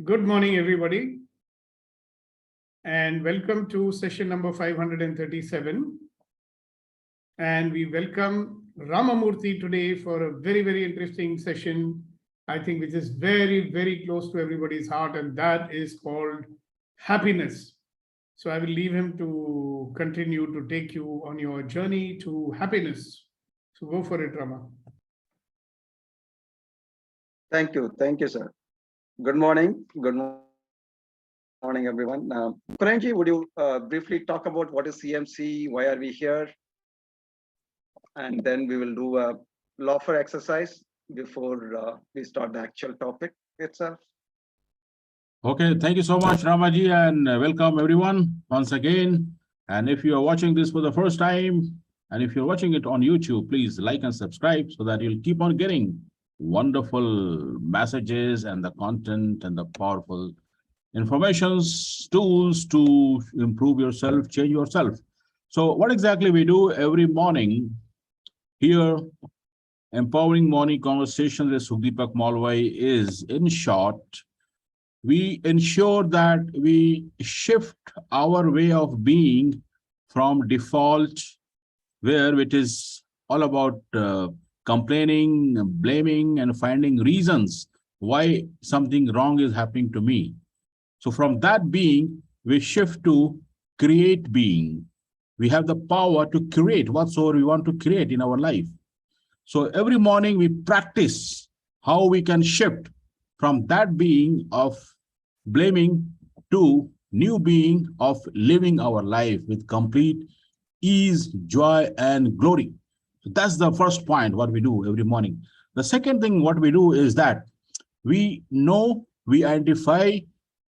Good morning, everybody, and welcome to session number 537. And we welcome Ramamurthy today for a very, very interesting session, I think, which is very, very close to everybody's heart, and that is called happiness. So I will leave him to continue to take you on your journey to happiness. So go for it, Rama. Thank you, sir. Good morning. Good morning, everyone. Kunanji, would you briefly talk about what is CMC? Why are we here? And then we will do a laughter exercise before we start the actual topic itself. Okay, thank you so much, Ramaji, and welcome everyone once again. And if you are watching this for the first time, and if you're watching it on YouTube, please like and subscribe so that you'll keep on getting wonderful messages and the content and the powerful informations, tools to improve yourself, change yourself. So what exactly we do every morning here, Empowering Morning Conversation with Sukdeepak Malwai is, in short, we ensure that we shift our way of being from default, where it is all about complaining, blaming, and finding reasons why something wrong is happening to me. So from that being, we shift to create being. We have the power to create whatsoever we want to create in our life. So every morning we practice how we can shift from that being of blaming to new being of living our life with complete ease, joy, and glory. So that's the first point, what we do every morning. The second thing, what we do is that we know, we identify,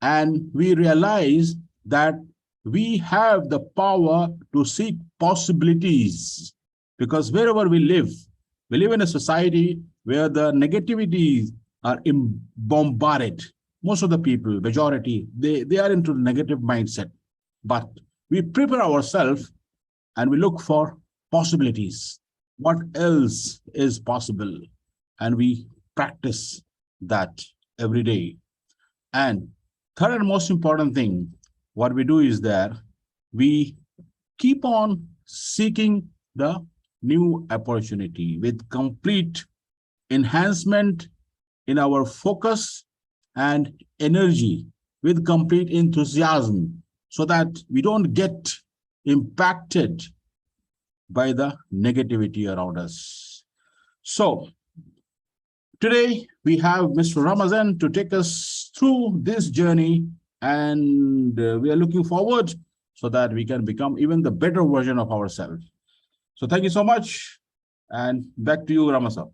and we realize that we have the power to seek possibilities, because wherever we live in a society where the negativities are bombarded. Most of the people, majority, they are into the negative mindset. But we prepare ourselves and we look for possibilities. What else is possible? And we practice that every day. And third and most important thing, what we do is that we keep on seeking the new opportunity with complete enhancement in our focus and energy, with complete enthusiasm, so that we don't get impacted by the negativity around us. So today we have Mr. Ramazan to take us through this journey, and we are looking forward so that we can become even the better version of ourselves. So thank you so much, and back to you, Ramazan.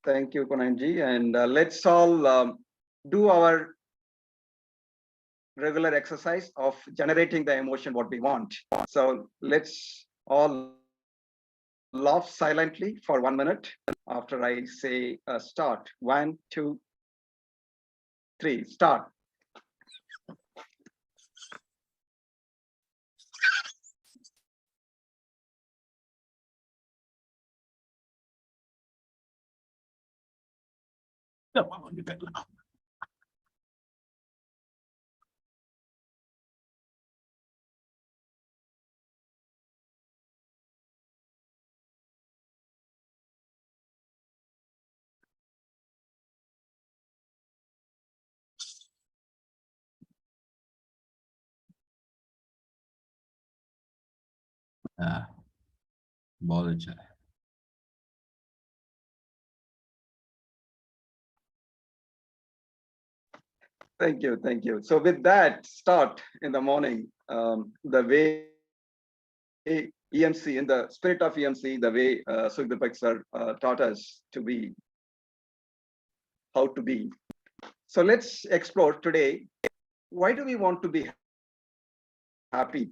Thank you, Kunanji. And let's all do our regular exercise of generating the emotion what we want. So let's all laugh silently for 1 minute after I say start. 1, 2, 3, start. बहुत अच्छा है. Thank you. So with that, start in the morning, the way EMC, in the spirit of EMC, the way Sukdeepak sir taught us to be, how to be. So let's explore today, why do we want to be happy?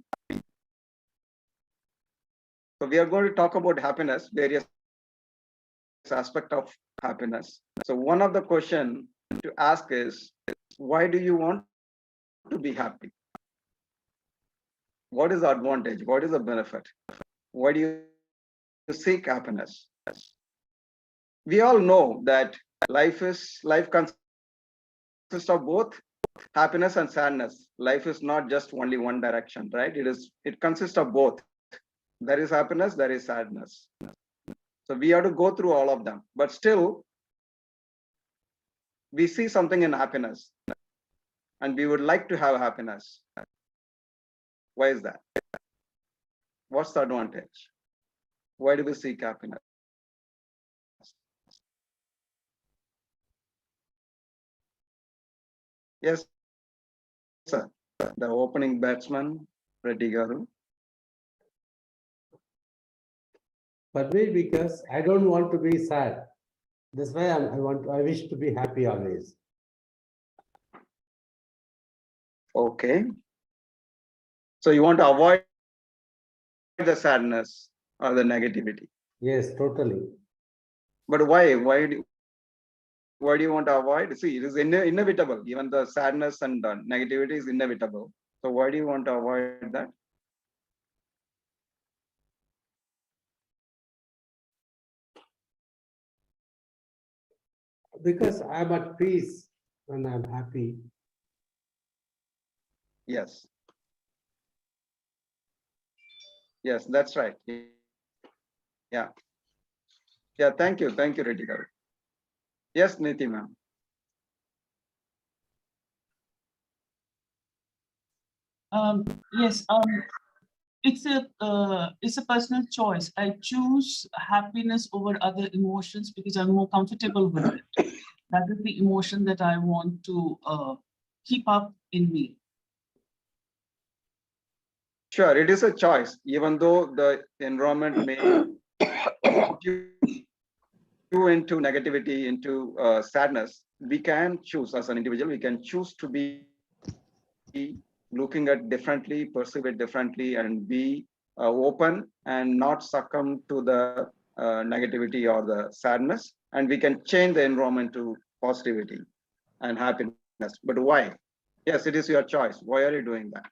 So we are going to talk about happiness, various aspects of happiness. So one of the questions to ask is, why do you want to be happy? What is the advantage? What is the benefit? Why do you seek happiness? We all know that Life consists of both happiness and sadness. Life is not just only one direction, right? It consists of both. There is happiness, there is sadness. So we have to go through all of them, but still we see something in happiness and we would like to have happiness. Why is that? What's the advantage? Why do we seek happiness? Yes, sir. The opening batsman, Reddy Garu. For me, because I don't want to be sad. That's why I wish to be happy always. Okay. So you want to avoid the sadness or the negativity. Yes, totally. But why? Why do you want to avoid? See, it is inevitable. Even the sadness and negativity is inevitable. So why do you want to avoid that? Because I'm at peace and I'm happy. Yes. Yes, that's right. Yeah. Yeah, thank you. Thank you, Reddy Garu. Yes, Niti ma'am. Yes, it's a personal choice. I choose happiness over other emotions because I'm more comfortable with it. That is the emotion that I want to keep up in me. Sure, it is a choice. Even though the environment may put you into negativity, into sadness, we can choose as an individual. We can choose to be looking at differently, perceive it differently, and be open and not succumb to the negativity or the sadness. And we can change the environment to positivity and happiness. But why? Yes, it is your choice. Why are you doing that?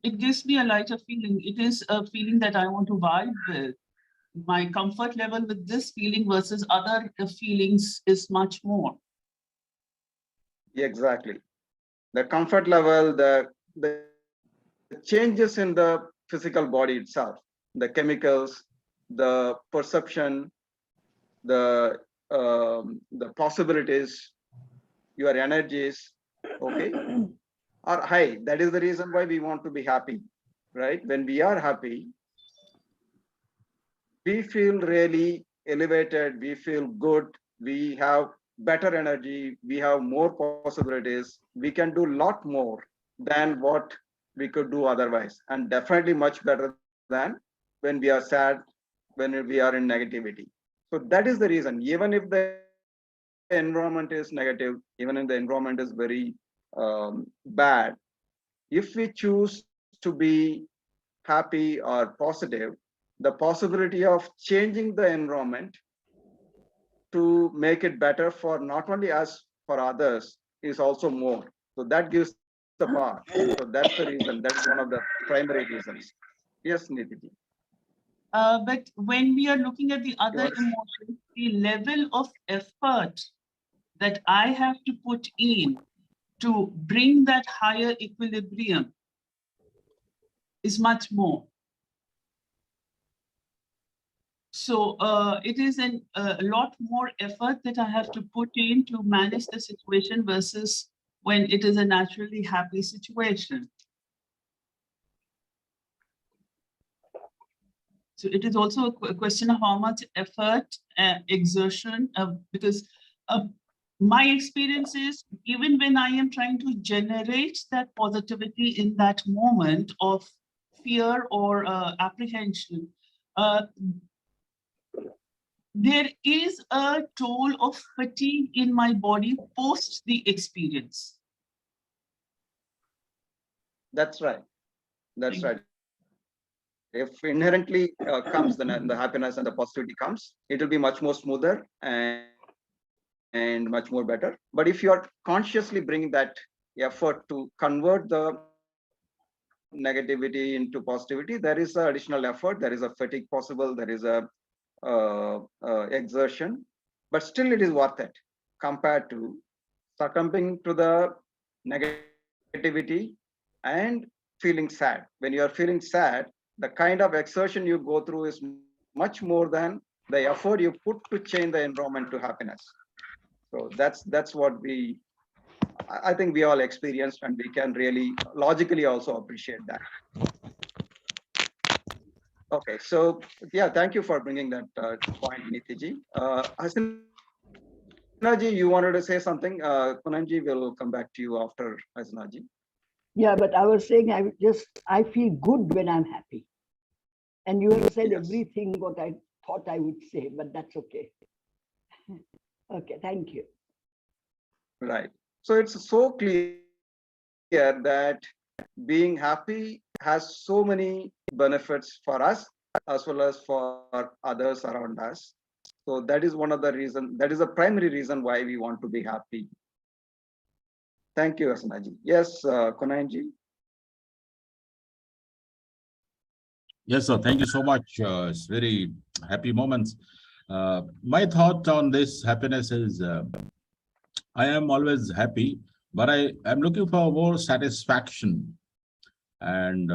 It gives me a lighter feeling. It is a feeling that I want to vibe with. My comfort level with this feeling versus other feelings is much more. Exactly. The comfort level, the changes in the physical body itself, the chemicals, the perception, the possibilities, your energies, okay, are high. That is the reason why we want to be happy, right? When we are happy, we feel really elevated, we feel good, we have better energy, we have more possibilities, we can do a lot more than what we could do otherwise, and definitely much better than when we are sad, when we are in negativity. So that is the reason, even if the environment is negative, even if the environment is very bad, if we choose to be happy or positive, the possibility of changing the environment to make it better for not only us, for others is also more. So that gives the power. So that's the reason. That's one of the primary reasons. Yes, Nidhi. But when we are looking at the other emotions, the level of effort that I have to put in to bring that higher equilibrium is much more. So it is a lot more effort that I have to put in to manage the situation versus when it is a naturally happy situation. So it is also a question of how much effort, exertion, because my experience is even when I am trying to generate that positivity in that moment of fear or apprehension, there is a toll of fatigue in my body post the experience. That's right. That's right. If inherently comes the happiness and the positivity comes, it will be much more smoother and much more better. But if you are consciously bringing that effort to convert the negativity into positivity, there is an additional effort, there is a fatigue possible, there is a exertion, but still it is worth it compared to succumbing to the negativity and feeling sad. When you are feeling sad, the kind of exertion you go through is much more than the effort you put to change the environment to happiness. So that's what I think we all experienced, and we can really logically also appreciate that. Okay, so yeah, thank you for bringing that point, Nitiji. Hasinaji, you wanted to say something? Kunanji will come back to you after Hasinaji. Yeah, but I was saying I feel good when I'm happy. And you have said Yes. everything what I thought I would say, but that's okay. Okay, thank you. Right. So it's so clear that being happy has so many benefits for us as well as for others around us. So that is one of the reasons, that is the primary reason why we want to be happy. Thank you, Asanaji. Yes, Kunanji. Yes, sir. Thank you so much. It's very happy moments. My thought on this happiness is I am always happy, but I am looking for more satisfaction. And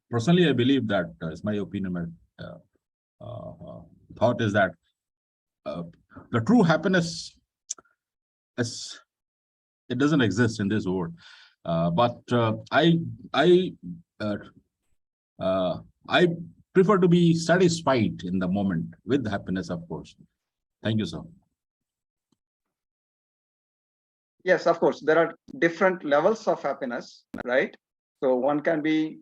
personally, I believe that, it's my opinion, my thought is that the true happiness is, it doesn't exist in this world. But I prefer to be satisfied in the moment with happiness, of course. Thank you, sir. Yes, of course, there are different levels of happiness, right? So one can be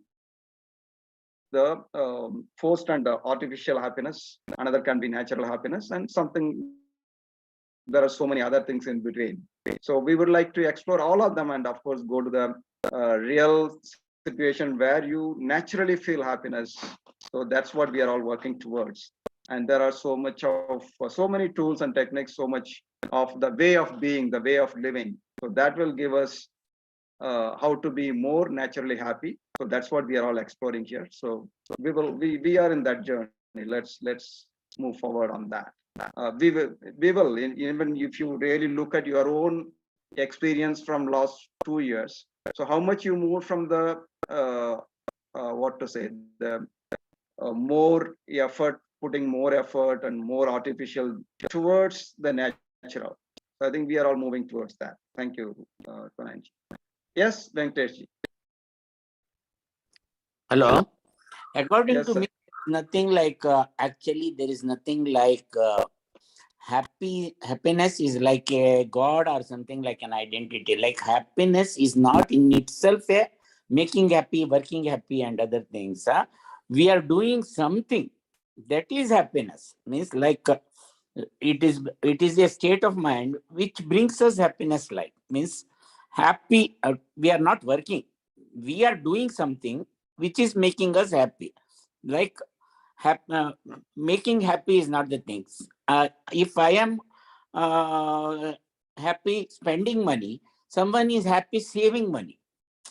the forced and artificial happiness, another can be natural happiness, and there are so many other things in between. So we would like to explore all of them and of course go to the real situation where you naturally feel happiness. So that's what we are all working towards. And there are so many tools and techniques, so much of the way of being, the way of living. So that will give us how to be more naturally happy. So that's what we are all exploring here. So we are in that journey. Let's move forward on that. We will even if you really look at your own experience from last 2 years. So how much you moved from the what to say, the more effort, putting more effort and more artificial towards the natural. So I think we are all moving towards that. Thank you, Kunanji. Yes, Venkateshji. Hello. According Yes, to sir. me, nothing like actually there is nothing like happiness is like a god or something like an identity. Like happiness is not in itself a making happy, working happy, and other things. We are doing something that is happiness. Means like it is a state of mind which brings us happiness. Like means happy. We are not working. We are doing something which is making us happy. Like making happy is not the things. If I am happy spending money, someone is happy saving money.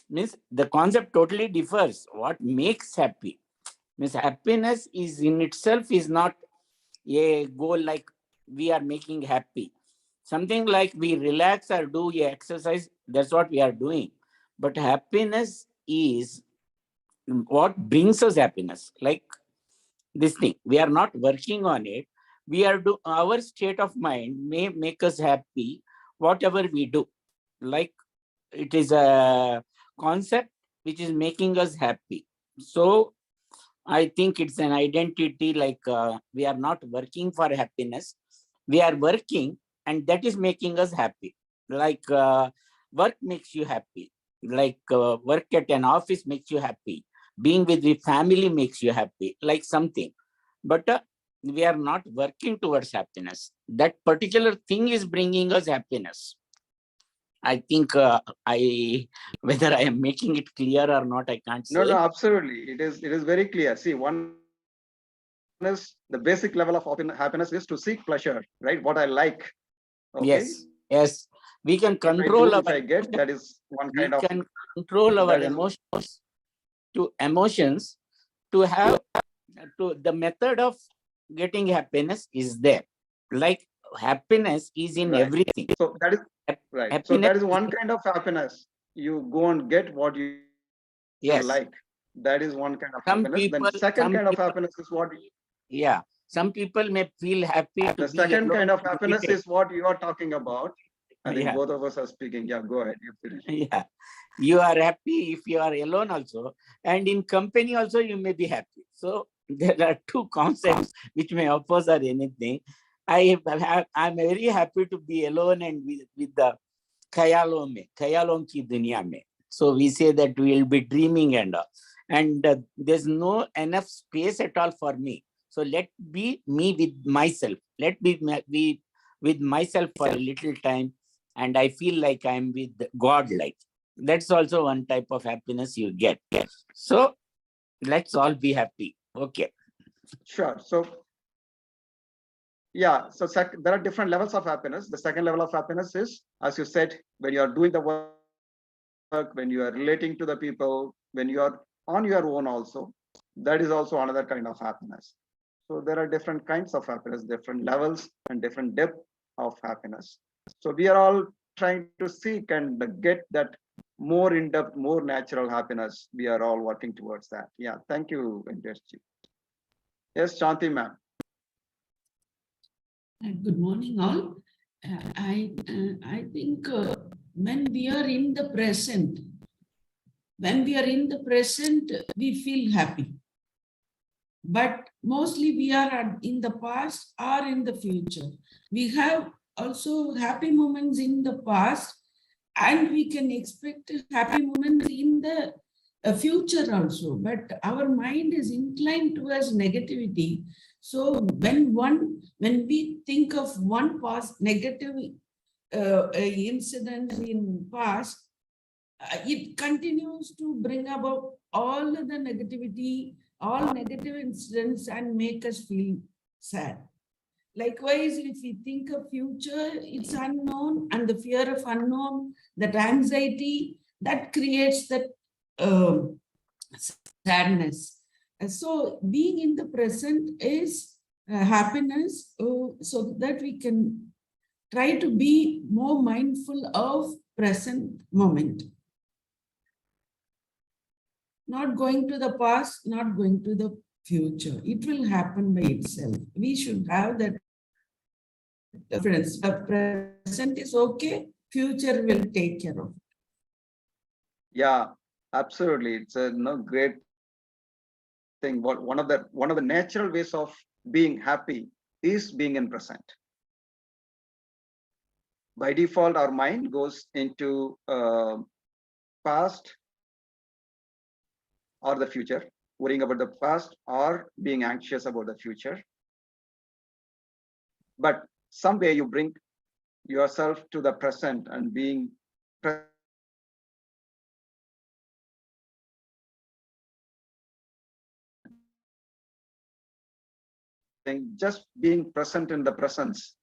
Means the concept totally differs. What makes happy? Means happiness is in itself is not a goal like we are making happy. Something like we relax or do a exercise, that's what we are doing. But happiness is what brings us happiness. Like this thing, we are not working on it. We are our state of mind may make us happy, whatever we do. Like it is a concept which is making us happy. So I think it's an identity, like we are not working for happiness. We are working and that is making us happy. Like work makes you happy. Like work at an office makes you happy. Being with the family makes you happy, like something. But we are not working towards happiness. That particular thing is bringing us happiness. I think whether I am making it clear or not, I can't say. No, absolutely. It is very clear. See, one is the basic level of happiness is to seek pleasure, right? What I like. Okay. Yes. We can control if I get, that is one kind of. We can control our emotions to have to the method of getting happiness is there. Like happiness is in Right. everything. So that is Hap- right. So happiness that is is- one kind of happiness. You go and get what you Yes. like. That is one kind of Some happiness. people- Then second some kind of people- happiness is what Yeah. Some people may feel happy to the be second alone kind of and happiness meditate. is what you are talking about. I think Yeah. both of us are speaking. Yeah, go ahead. You finish. Yeah. You are happy if you are alone also, and in company also you may be happy. So there are two concepts which may oppose or anything. I'm very happy to be alone and with the khayalon ki duniya mein. So we say that we will be dreaming and all. And there's no enough space at all for me. So let be me with myself. Let be with myself for a little time, and I feel like I'm with God. Like that's also one type of happiness you get. So let's all be happy. Okay. Sure. So yeah, so there are different levels of happiness. The second level of happiness is, as you said, when you are doing the work, when you are relating to the people, when you are on your own also, that is also another kind of happiness. So there are different kinds of happiness, different levels and different depth of happiness. So we are all trying to seek and get that more in-depth, more natural happiness. We are all working towards that. Yeah, thank you, Venkatesh. Yes, Shanti ma'am. Good morning, all. I think when we are in the present, we feel happy. But mostly we are in the past or in the future. We have also happy moments in the past, and we can expect happy moments in the future also. But our mind is inclined towards negativity. So when we think of one past negative incident in past, it continues to bring about all the negativity, all negative incidents, and make us feel sad. Likewise, if we think of future, it's unknown, and the fear of unknown, that anxiety, that creates that sadness. So being in the present is happiness, so that we can try to be more mindful of present moment. Not going to the past, not going to the future. It will happen by itself. We should have that difference. The present is okay, future will take care of it. Yeah, absolutely. It's a great thing. One of the natural ways of being happy is being in present. By default, our mind goes into past or the future, worrying about the past or being anxious about the future. But some way you bring yourself to the present and being present. Just being present in the presence,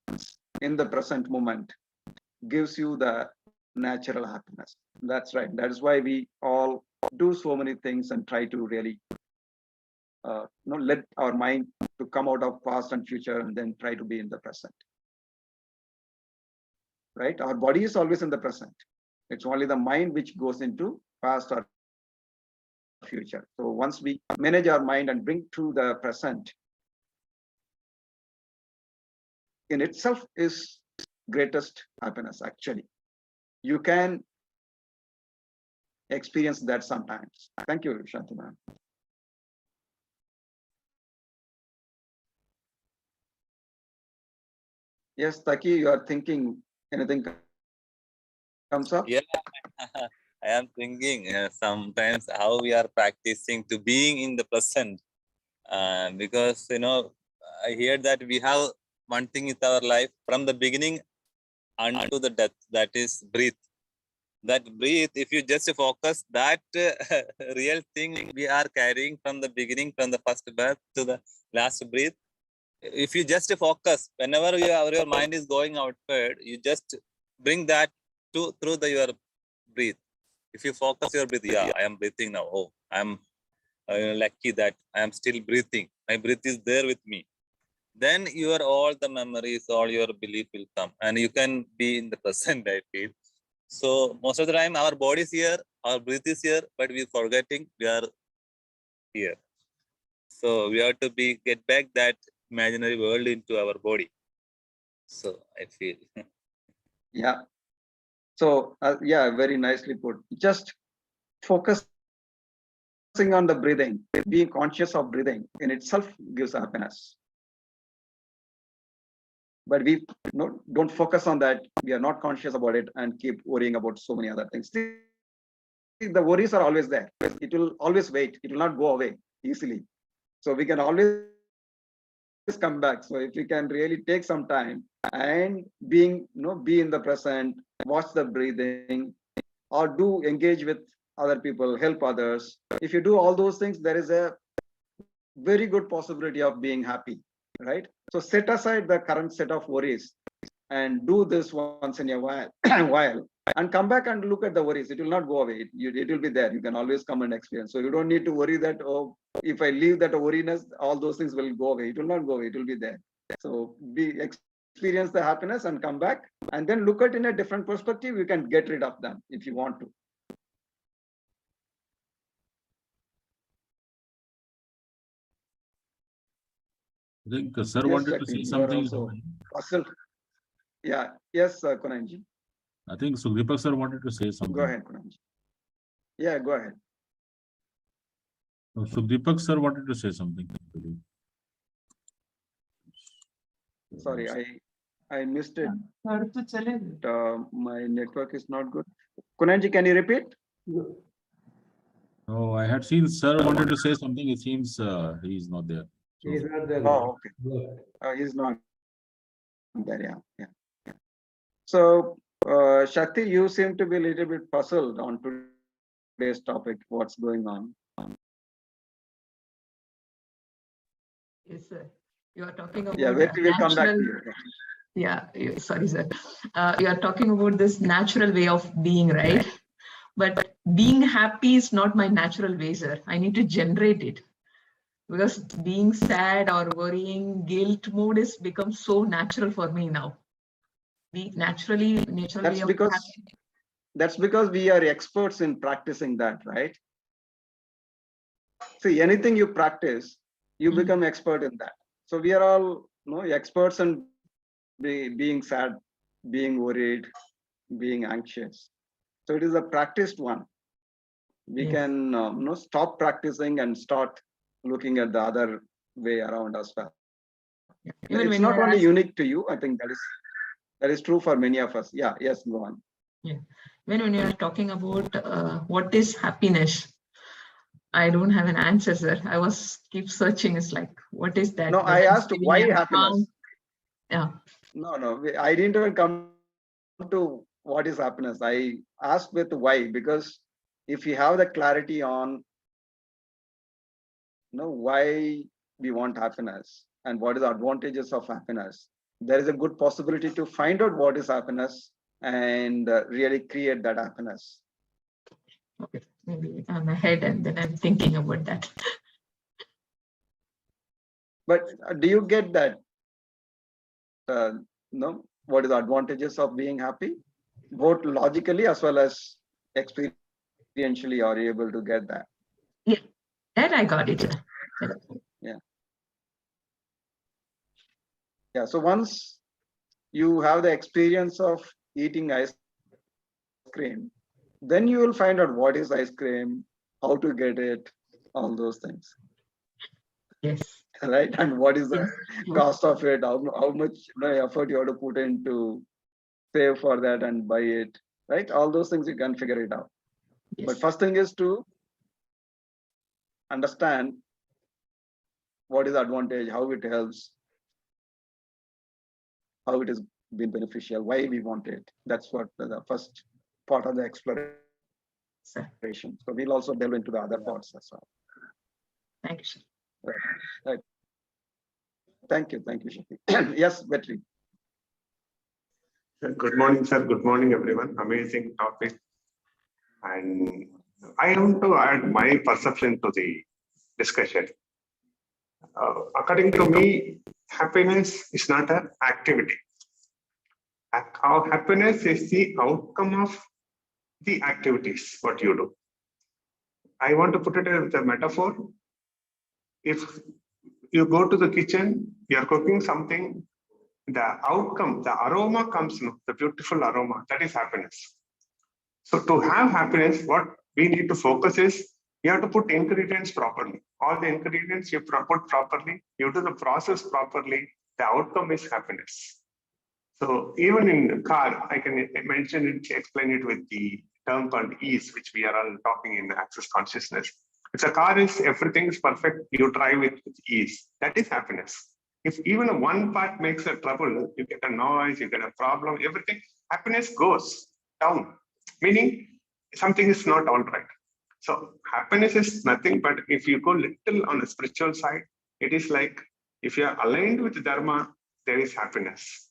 in the present moment, gives you the natural happiness. That's right. That is why we all do so many things and try to really let our mind to come out of past and future and then try to be in the present. Right? Our body is always in the present. It's only the mind which goes into past or future. So once we manage our mind and bring to the present, in itself is greatest happiness. Actually, you can experience that sometimes. Thank you, Shanti ma'am. Yes, Taki, you are thinking anything comes up? Yeah, I am thinking sometimes how we are practicing to being in the present. Because, I hear that we have one thing in our life from the beginning unto the death, that is breathe. That breathe, if you just focus that real thing we are carrying from the beginning, from the first breath to the last breath, if you just focus, whenever your mind is going outward, you just bring that through your breathe. If you focus your breath, yeah, I am breathing now. Oh, I am lucky that I am still breathing. My breath is there with me. then your all the memories, all your belief will come, and you can be in the present, I feel. So most of the time our body is here, our breath is here, but we're forgetting we are here. So we have to get back that imaginary world into our body. So I feel. Yeah. So, yeah, very nicely put. Just focusing on the breathing, being conscious of breathing in itself gives happiness. But we don't focus on that. We are not conscious about it and keep worrying about so many other things. See, the worries are always there. It will always wait. It will not go away easily. So we can always come back. So if we can really take some time and be in the present, watch the breathing, or do engage with other people, help others. If you do all those things, there is a very good possibility of being happy, right? So set aside the current set of worries and do this once in a while, and come back and look at the worries. It will not go away. It will be there. You can always come and experience. So you don't need to worry that, oh, if I leave that worriness, all those things will go away. It will not go away. It will be there. So experience the happiness and come back, and then look at it in a different perspective. You can get rid of them if you want to. I think sir Yes, wanted to Jackie, say you are something. also puzzled. Yeah. Yes, Kunanji. I think Sukhdeepak sir wanted to say something. Go ahead, Kunanji. Yeah, go ahead. No, Sukhdeepak sir wanted to say something. Sorry, I missed it. Sir to chale gaye. My network is not good. Kunanji, can you repeat? Oh, I had seen sir wanted to say something. It seems he's not there. So, He's not there. Oh, okay. Good. He's not there. Yeah. So, Shakti, you seem to be a little bit puzzled on today's topic. What's going on? Yes, sir. You are talking about Yeah, wait till we come back to natural, you. sorry, sir. You are talking about this natural way of being, right? But being happy is not my natural way, sir. I need to generate it. Because being sad or worrying, guilt mode is become so natural for me now. Be naturally That's because we are experts in practicing that, right? See, anything you practice, you become expert in that. So we are all experts in being sad, being worried, being anxious. So it is a practiced one. We can stop practicing and start looking at the other way around as well. Even It's when not you are only unique to you. I think that is true for many of us. Yeah. Yes. Go on. Yeah. When you are talking about what is happiness, I don't have an answer, sir. I was keep searching. It's like, what is that? No, I asked why happiness. Calm. Yeah. No. I didn't even come to what is happiness. I asked with why, because if you have the clarity on why we want happiness and what is the advantages of happiness, there is a good possibility to find out what is happiness and really create that happiness. Okay, maybe I'm ahead and then I'm thinking about that. But do you get that? What is the advantages of being happy? Both logically as well as experientially, are you able to get that? Yeah, that I got it. Yeah. So once you have the experience of eating ice cream, then you will find out what is ice cream, how to get it, all those things. Yes. Right. And what is the cost of it? How much effort you have to put in to save for that and buy it. Right. All those things you can figure it out. Yes. But first thing is to understand what is the advantage, how it helps, how it has been beneficial, why we want it. That's what the first part of the exploration. So we'll also delve into the other parts as well. Thank you, sir. Right. Thank you, Shakti. Yes, Vetri. Good morning, sir. Good morning, everyone. Amazing topic. And I want to add my perception to the discussion. According to me, happiness is not an activity. Our happiness is the outcome of the activities, what you do. I want to put it with a metaphor. If you go to the kitchen, you're cooking something, the outcome, the aroma comes, the beautiful aroma, that is happiness. So to have happiness, what we need to focus is, you have to put ingredients properly. All the ingredients you put properly, you do the process properly, the outcome is happiness. So even in the car, I can mention it, explain it with the term called ease, which we are all talking in Access Consciousness. If the car is, everything is perfect, you drive it with ease. That is happiness. If even one part makes a trouble, you get a noise, you get a problem, everything, happiness goes down, meaning something is not all right. So happiness is nothing, but if you go little on the spiritual side, it is like, if you are aligned with Dharma, there is happiness.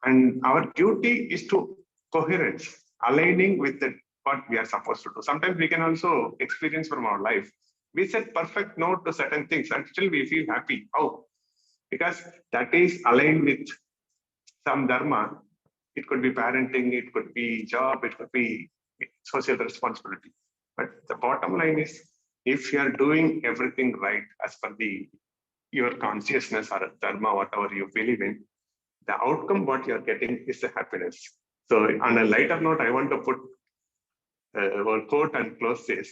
And our duty is to coherence, aligning with what we are supposed to do. Sometimes we can also experience from our life. We said perfect no to certain things and still we feel happy. How? Because that is aligned with some Dharma. It could be parenting, it could be job, it could be social responsibility. But the bottom line is, if you are doing everything right as per your consciousness or Dharma, whatever you believe in, the outcome what you're getting is the happiness. So on a lighter note, I want to put one quote and close this.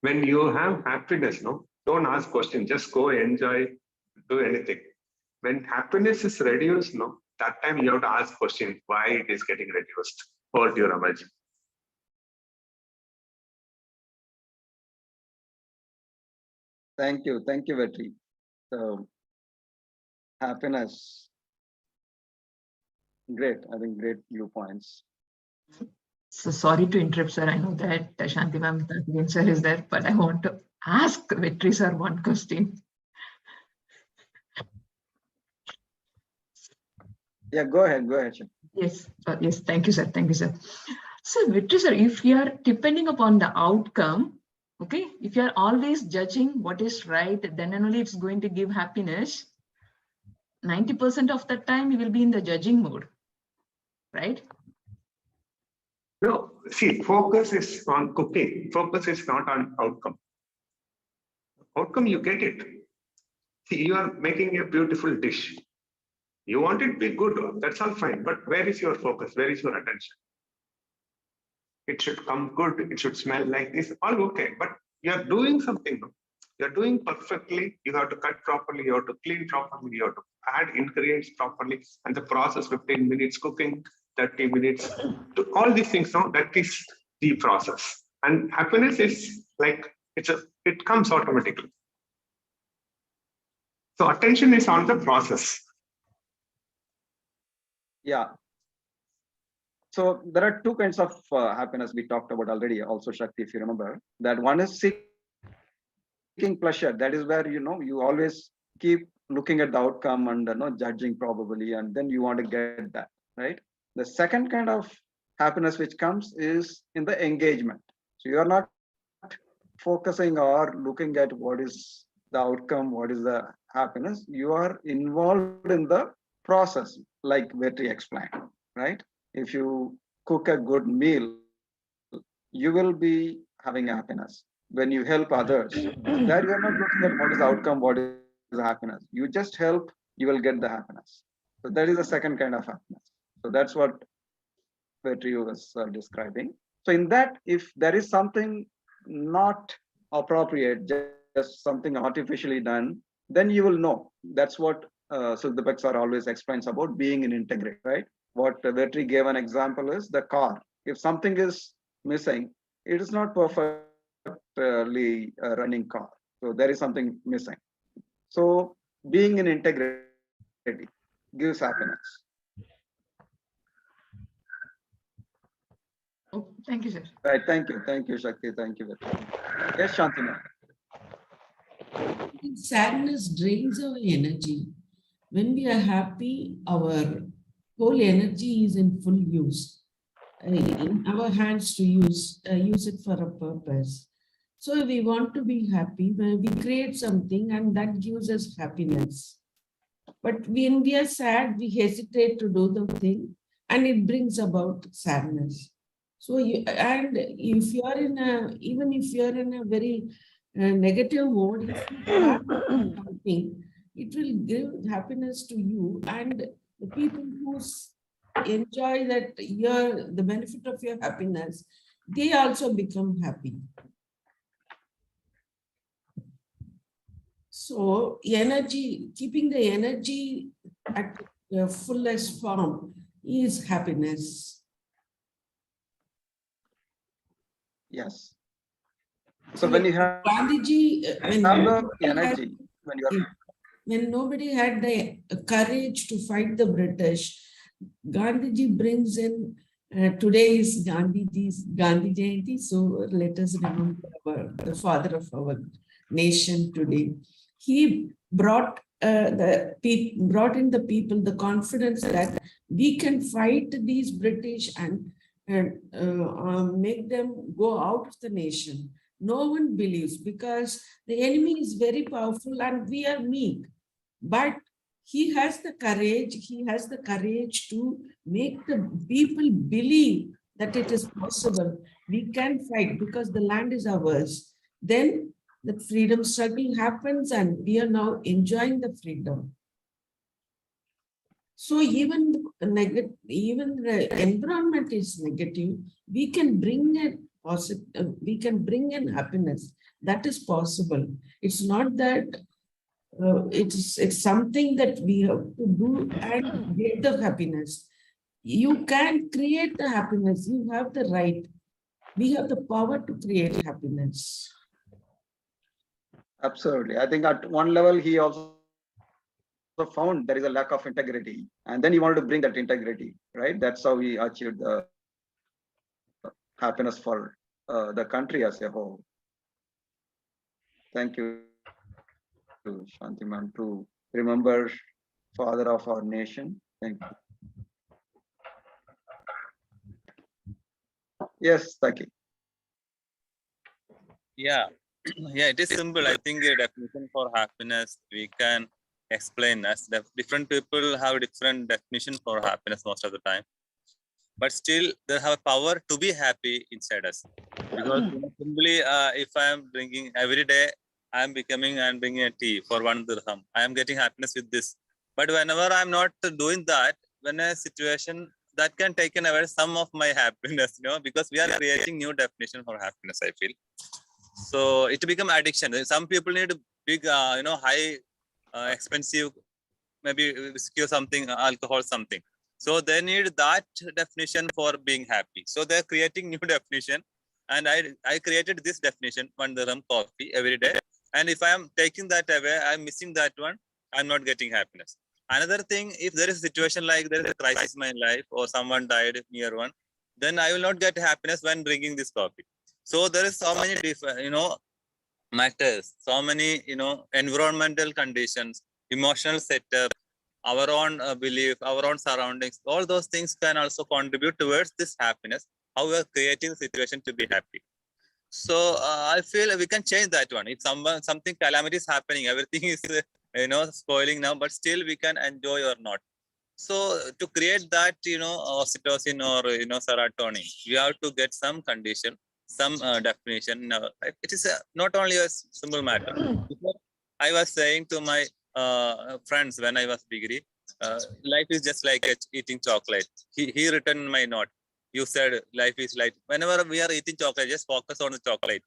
When you have happiness, don't ask questions, just go enjoy, do anything. When happiness is reduced, that time you have to ask questions why it is getting reduced. Over to you, Ramaji. Thank you, Vetri. So happiness. Great, I think great viewpoints. So sorry to interrupt, sir. I know that Shanti ma'am, sir is there, but I want to ask Vetri sir one question. Yeah, go ahead. Yes, yes, thank you, sir. Thank you, sir. So Vetri sir, if you are depending upon the outcome, okay, if you are always judging what is right, then only it's going to give happiness. 90% of the time you will be in the judging mode, right? No, see, focus is on cooking. Focus is not on outcome. Outcome, you get it. See, you are making a beautiful dish. You want it to be good, that's all fine. But where is your focus? Where is your attention? It should come good. It should smell like this. All okay. But you are doing something. You're doing perfectly. You have to cut properly. You have to clean properly. You have to add ingredients properly. And the process, 15 minutes cooking, 30 minutes, to all these things. That is the process. And happiness is like, it comes automatically. So attention is on the process. Yeah. So there are two kinds of happiness we talked about already. Also, Shakti, if you remember, that one is seeking pleasure. That is where you always keep looking at the outcome and judging probably, and then you want to get that, right? The second kind of happiness which comes is in the engagement. So you are not focusing or looking at what is the outcome, what is the happiness. You are involved in the process, like Vetri explained, right? If you cook a good meal, you will be having happiness. When you help others, that you are not looking at what is the outcome, what is the happiness. You just help, you will get the happiness. So that is the second kind of happiness. So that's what Vetri was describing. So in that, if there is something not appropriate, just something artificially done, then you will know. That's what Siddhapek sir always explains about being in integrity, right? What Vetri gave an example is the car. If something is missing, it is not perfectly running car. So there is something missing. So being in integrity gives happiness. Oh, thank you, sir. Right. Thank you, Shakti. Thank you, Vetri. Yes, Shanti. Sadness drains our energy. When we are happy, our whole energy is in full use, in our hands to use it for a purpose. So we want to be happy when we create something and that gives us happiness. But when we are sad, we hesitate to do the thing, and it brings about sadness. So, and if you are in a, even if you are in a very negative mode, if you start something, it will give happiness to you, and the people who enjoy that the benefit of your happiness, they also become happy. So energy, keeping the energy at the fullest form is happiness. Yes. So when you have Gandhiji, the energy, when you are when nobody had the courage to fight the British, Gandhiji brings in, today is Gandhi Jayanti, so let us remember the father of our nation today. He brought in the people the confidence that we can fight these British and make them go out of the nation. No one believes because the enemy is very powerful and we are meek. But he has the courage to make the people believe that it is possible. We can fight because the land is ours. Then the freedom struggle happens and we are now enjoying the freedom. So even the environment is negative, we can bring in happiness. That is possible. It's not that it's something that we have to do and get the happiness. You can create the happiness. You have the right. We have the power to create happiness. absolutely. I think at one level he also found there is a lack of integrity, and then he wanted to bring that integrity, right? That's how he achieved the happiness for the country as a whole. Thank you, Shanti ma'am, to remember father of our nation. Thank you. Yes, Taki. Yeah, yeah, it is simple. I think a definition for happiness we can explain as different people have different definition for happiness most of the time, but still they have power to be happy inside us. Because simply, if I am drinking every day, I am becoming and bringing a tea for 1 dirham. I am getting happiness with this. But whenever I'm not doing that, when a situation that can take away some of my happiness, because we are creating new definition for happiness, I feel. So it become addiction. Some people need big, high, expensive, maybe whiskey or something, alcohol, something. So they need that definition for being happy. So they're creating new definition. And I created this definition, 1 dirham coffee every day. And if I am taking that away, I'm missing that one. I'm not getting happiness. Another thing, if there is a situation like there is a crisis in my life or someone died near one, then I will not get happiness when drinking this coffee. So there is so many different, matters, so many, environmental conditions, emotional setup, our own belief, our own surroundings, all those things can also contribute towards this happiness, how we are creating the situation to be happy. So I feel we can change that one. If something calamity is happening, everything is, spoiling now, but still we can enjoy or not. So to create that, oxytocin or, serotonin, we have to get some condition, some definition. It is not only a simple matter. I was saying to my friends when I was degree, life is just like eating chocolate. He written in my note. You said life is like, whenever we are eating chocolate, just focus on the chocolate.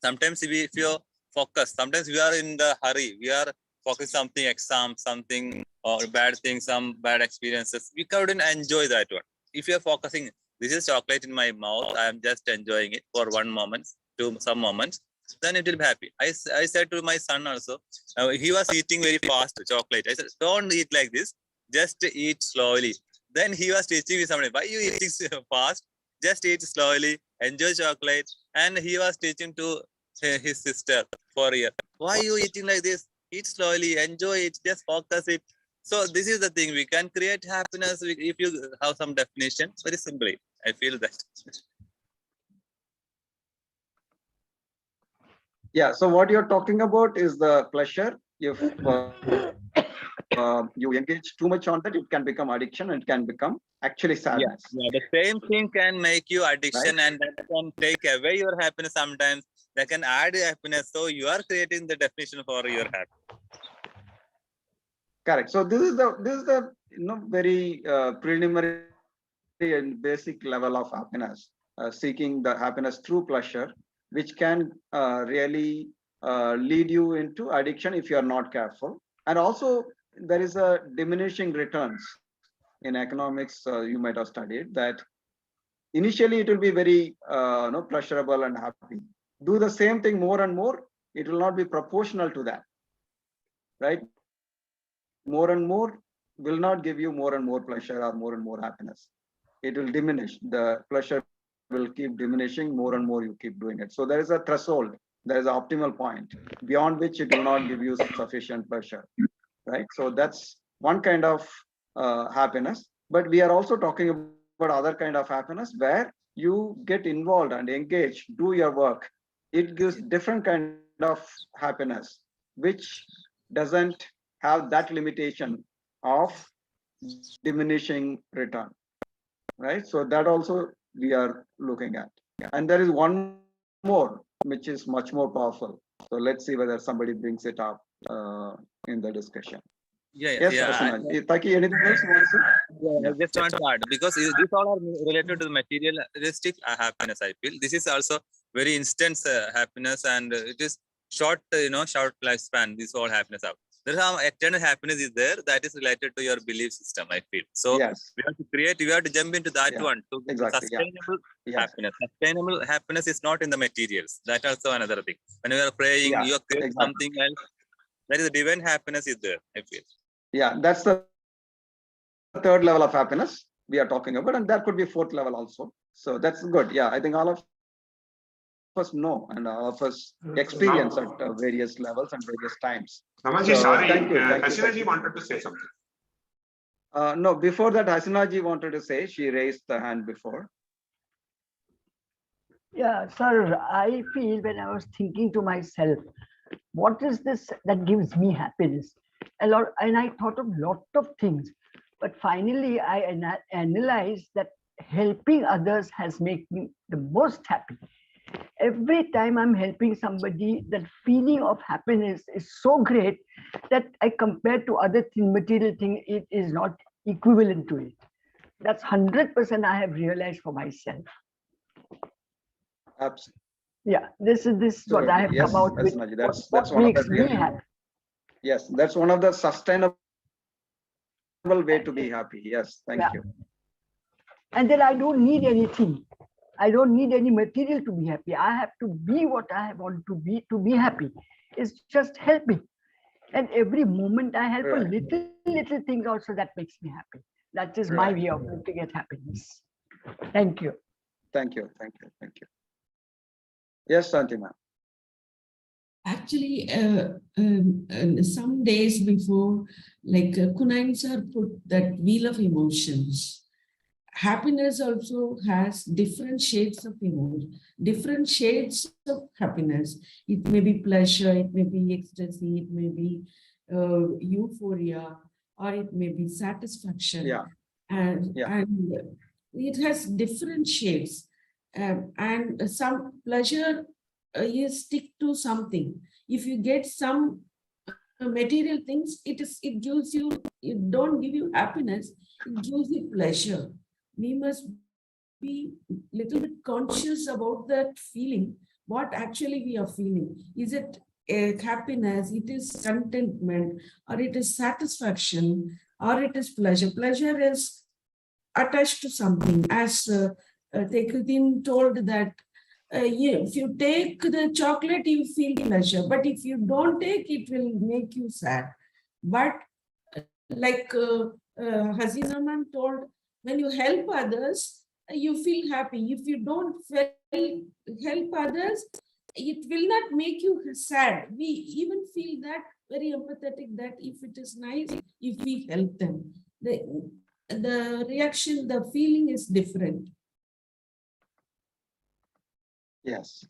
Sometimes if you focus, sometimes we are in the hurry. We are focusing something, exam, something, or bad things, some bad experiences. We couldn't enjoy that one. If you are focusing, this is chocolate in my mouth, I am just enjoying it for one moment, some moments, then it will be happy. I said to my son also, he was eating very fast chocolate. I said, don't eat like this, just eat slowly. Then he was teaching me something, why you eating fast? Just eat slowly, enjoy chocolate. And he was teaching to his sister for a year. Why you eating like this? Eat slowly, enjoy it, just focus it. So this is the thing, we can create happiness if you have some definition, very simply. I feel that. Yeah, so what you're talking about is the pleasure. If you engage too much on that, it can become addiction and it can become actually sadness. Yeah, the same thing can make you addiction, and that can take away your happiness sometimes. That can add happiness. So you are creating the definition for your happiness. Correct. So this is the very preliminary and basic level of happiness, seeking the happiness through pleasure, which can really lead you into addiction if you are not careful. And also there is a diminishing returns in economics. You might have studied that initially it will be very pleasurable and happy. Do the same thing more and more, it will not be proportional to that, right? More and more will not give you more and more pleasure or more and more happiness. It will diminish. The pleasure will keep diminishing more and more you keep doing it. So there is a threshold, there is an optimal point beyond which it will not give you sufficient pleasure, right? So that's one kind of happiness. But we are also talking about other kind of happiness where you get involved and engage, do your work. It gives different kind of happiness, which doesn't have that limitation of diminishing return, right? So that also we are looking at. And there is one more, which is much more powerful. So let's see whether somebody brings it up in the discussion. Yes, Taki, anything else you want to say? I just want to add, because these all are related to the materialistic happiness. I feel this is also very instant happiness, and it is short, short lifespan. This all happiness out. There's some eternal happiness is there that is related to your belief system. I feel so. Yes. We have to create. We have to jump into that one. So Exactly. sustainable Yes. happiness. Sustainable happiness is not in the materials. That also another thing. When you are praying, you are creating something else. That is the divine happiness is there. I feel. Yeah, that's the third level of happiness we are talking about, and that could be fourth level also. So that's good. Yeah, I think all of us know and all of us experience at various levels and various times. Ramaji, So, sorry, thank you. Hasinaji wanted to say something. No, before that, Hasinaji wanted to say, she raised the hand before. Yeah, sir, I feel when I was thinking to myself, what is this that gives me happiness? And I thought of lot of things, but finally I analyzed that helping others has made me the most happy. Every time I'm helping somebody, that feeling of happiness is so great that I compare to other material thing, it is not equivalent to it. That's 100% I have realized for myself. Absolutely. Yeah, this is what I have come out with. That's what one makes of the me happy. Yes, that's one of the sustainable way to be happy. Yes, thank you. And then I don't need anything. I don't need any material to be happy. I have to be what I want to be happy. It's just helping. And every moment I help a little things also that makes me happy. That is my way of looking at happiness. Thank you. Thank you. Thank you. Thank you. Yes, Santima. Actually, some days before, like Kunain sir put that wheel of emotions. Happiness also has different shades of emotion, different shades of happiness. It may be pleasure, it may be ecstasy, it may be euphoria, or it may be satisfaction. Yeah. And it has different shades. And some pleasure, you stick to something. If you get some material things, it gives you, it don't give you happiness, it gives you pleasure. We must be a little bit conscious about that feeling, what actually we are feeling. Is it a happiness, it is contentment, or it is satisfaction, or it is pleasure. Pleasure is attached to something. As Tekutin told that, if you take the chocolate, you feel pleasure, but if you don't take, it will make you sad. But like Hasina Ma'am told, when you help others, you feel happy. If you don't help others, it will not make you sad. We even feel that very empathetic, that if it is nice, if we help them, the reaction, the feeling is different. Yes.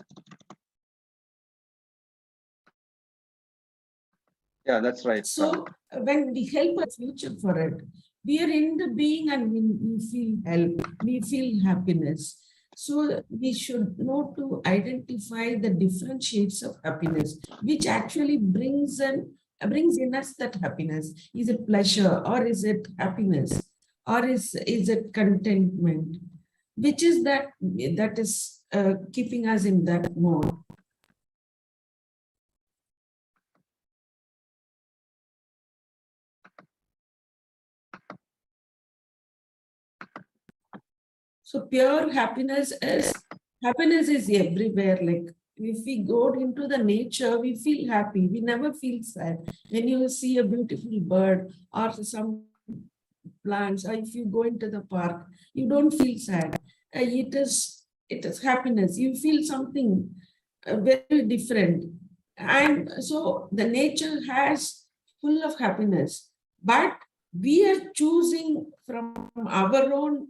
Yeah, that's right. So when we help a future for it, we are in the being and we feel help, we feel happiness. So we should know to identify the different shades of happiness, which actually brings in us that happiness. Is it pleasure or is it happiness or is it contentment? Which is that is keeping us in that mode. So pure happiness is everywhere. Like if we go into the nature, we feel happy. We never feel sad. When you see a beautiful bird or some plants, or if you go into the park, you don't feel sad. It is happiness. You feel something very different. And so the nature has full of happiness, but we are choosing from our own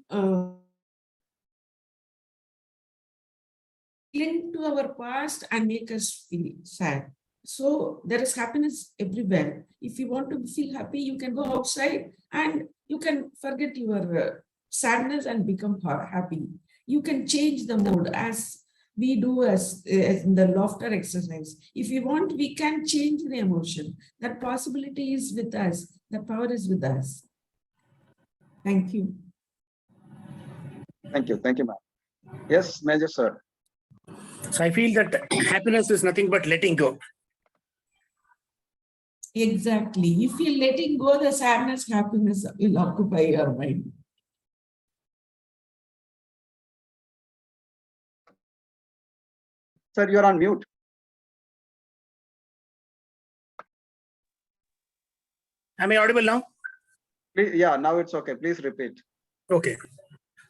cling to our past and make us feel sad. So there is happiness everywhere. If you want to feel happy, you can go outside and you can forget your sadness and become happy. You can change the mood as we do as in the laughter exercise. If you want, we can change the emotion. That possibility is with us. The power is with us. Thank you. Thank you, ma'am. Yes, Major sir. So I feel that happiness is nothing but letting go. Exactly. If you're letting go, the sadness, happiness will occupy your mind. Sir, you're on mute. Am I audible now? Please, yeah, now it's okay. Please repeat. Okay.